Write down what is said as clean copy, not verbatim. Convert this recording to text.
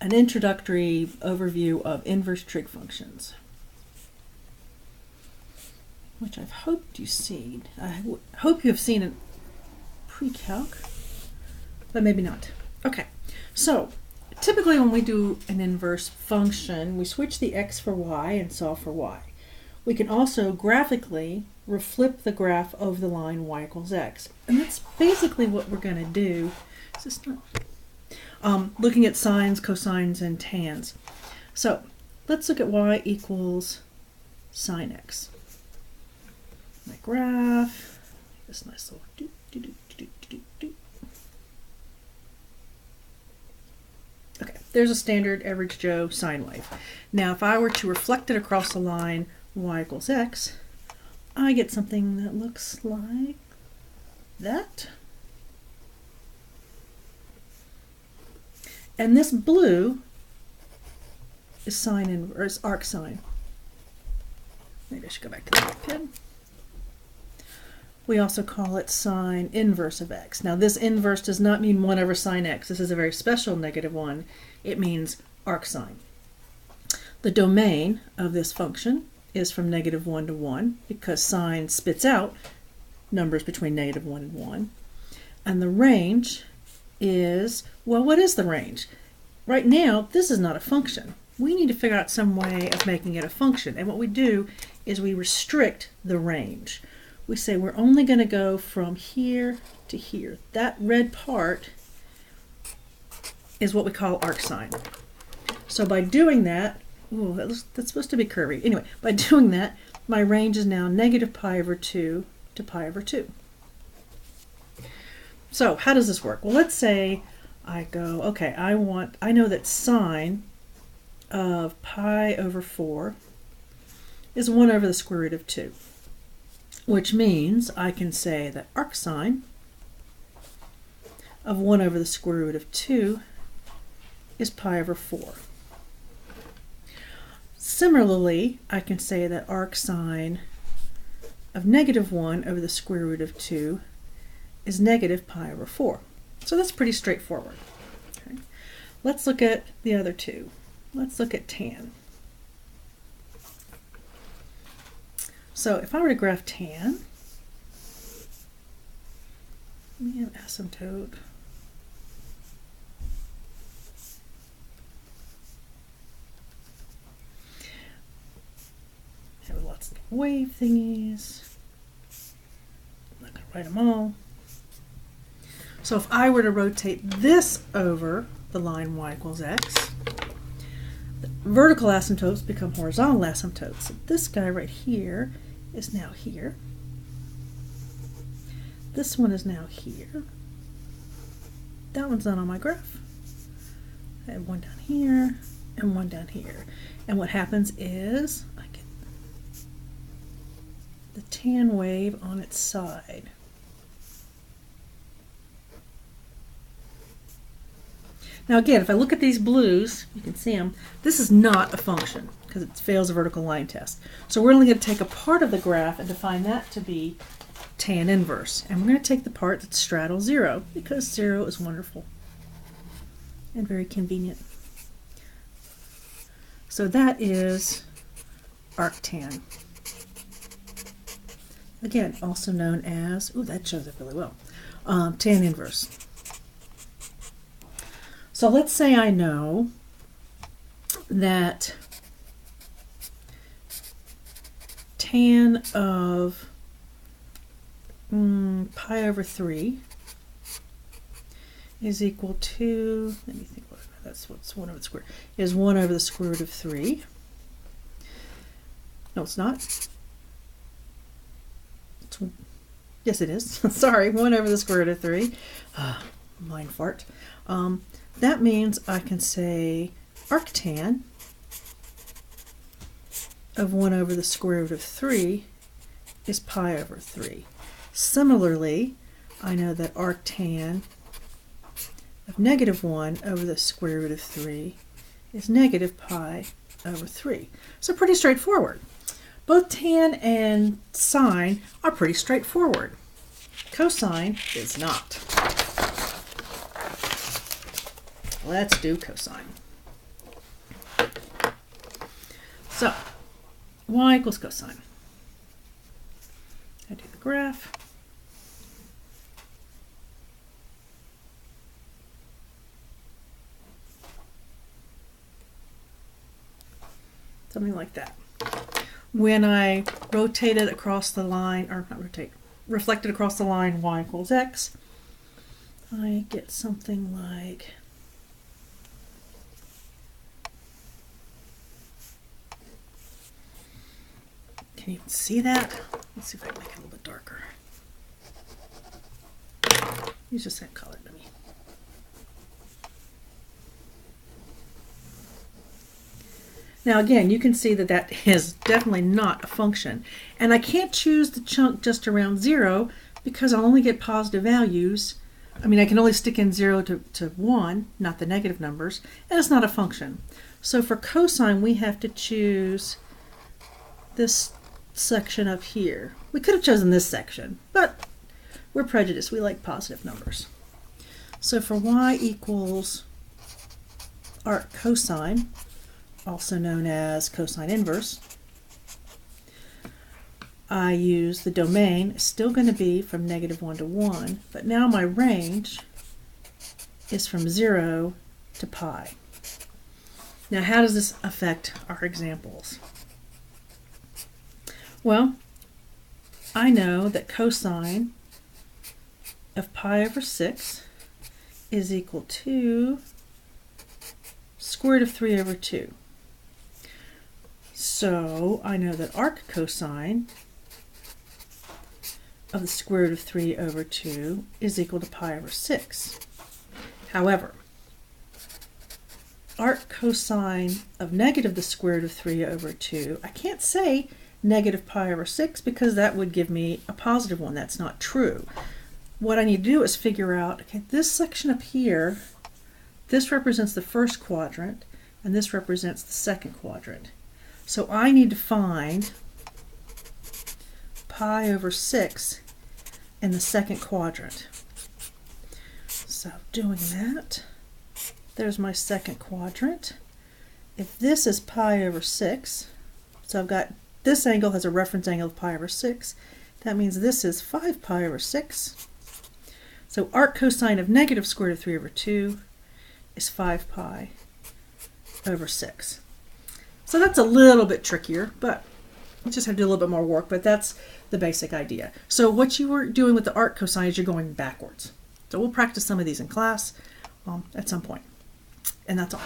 an introductory overview of inverse trig functions, which I've hoped you've seen. I hope you have seen a pre-calc, but maybe not. Okay, so typically when we do an inverse function, we switch the x for y and solve for y. We can also graphically flip the graph over the line y equals x. And that's basically what we're going to do. Is this not? Looking at sines, cosines, and tans. So let's look at y equals sine x. My graph, this nice little do, do, do, do, do, do. Okay, there's a standard average Joe sine wave. Now if I were to reflect it across the line y equals x, I get something that looks like that. And this blue is sine inverse, arc sine. Maybe I should go back to the pen. We also call it sine inverse of x. Now this inverse does not mean 1 over sine x. This is a very special negative one. It means arc sine. The domain of this function is from -1 to 1 because sine spits out numbers between -1 and 1. And the range is, well, what is the range? Right now, this is not a function. We need to figure out some way of making it a function. And what we do is we restrict the range. We say we're only going to go from here to here. That red part is what we call arc sine. So by doing that, ooh, that's supposed to be curvy. Anyway, by doing that, my range is now -pi/2 to pi/2. So how does this work? Well, let's say I go, okay, I know that sine of pi/4 is 1 over the square root of 2. Which means I can say that arc sine of 1 over the square root of 2 is pi/4. Similarly, I can say that arc sine of -1 over the square root of 2 is -pi/4. So that's pretty straightforward. Okay. Let's look at the other two. Let's look at tan. So if I were to graph tan, we have asymptote. Have lots of wave thingies. I'm not going to write them all. So if I were to rotate this over the line y equals x, the vertical asymptotes become horizontal asymptotes. So this guy right here is now here. This one is now here. That one's not on my graph. I have one down here and one down here. And what happens is I get the tan wave on its side. Now again, if I look at these blues, you can see them, this is not a function because it fails a vertical line test. So we're only going to take a part of the graph and define that to be tan inverse. And we're going to take the part that straddles 0 because 0 is wonderful and very convenient. So that is arctan. Again, also known as, ooh, that shows up really well, tan inverse. So let's say I know that tan of pi/3 is equal to, let me think, that's what's 1 over the square, is 1 over the square root of 3. No, it's not. Yes, it is. Sorry, 1 over the square root of 3. Mind fart. That means I can say arctan of 1 over the square root of 3 is pi/3. Similarly, I know that arctan of -1 over the square root of 3 is -pi/3. So pretty straightforward. Both tan and sine are pretty straightforward. Cosine is not. Let's do cosine. So y equals cosine. I do the graph. Something like that. When I rotate it across the line, or not rotate, reflect it across the line y equals x, I get something like can you see that? Let's see if I can make it a little bit darker. Use the same color to me. Now again, you can see that that is definitely not a function. And I can't choose the chunk just around 0 because I'll only get positive values. I mean, I can only stick in 0 to 1, not the negative numbers, and it's not a function. So for cosine, we have to choose this section up here. We could have chosen this section, but we're prejudiced. We like positive numbers. So for y equals arc cosine, also known as cosine inverse, I use the domain. It's still going to be from -1 to 1, but now my range is from 0 to pi. Now how does this affect our examples? Well, I know that cosine of pi over 6 is equal to square root of 3 over 2. So I know that arc cosine of the square root of 3 over 2 is equal to pi over 6. However, arc cosine of negative the square root of 3 over 2, I can't say negative pi over 6 because that would give me a positive one. That's not true. What I need to do is figure out, okay, this section up here, this represents the first quadrant and this represents the second quadrant. So I need to find pi over 6 in the second quadrant. So doing that, there's my second quadrant. If this is pi over 6, so I've got this angle has a reference angle of pi over 6, that means this is 5 pi over 6. So arc cosine of negative square root of 3 over 2 is 5 pi over 6. So that's a little bit trickier, but you just have to do a little bit more work, but that's the basic idea. So what you were doing with the arc cosine is you're going backwards. So we'll practice some of these in class at some point. And that's all.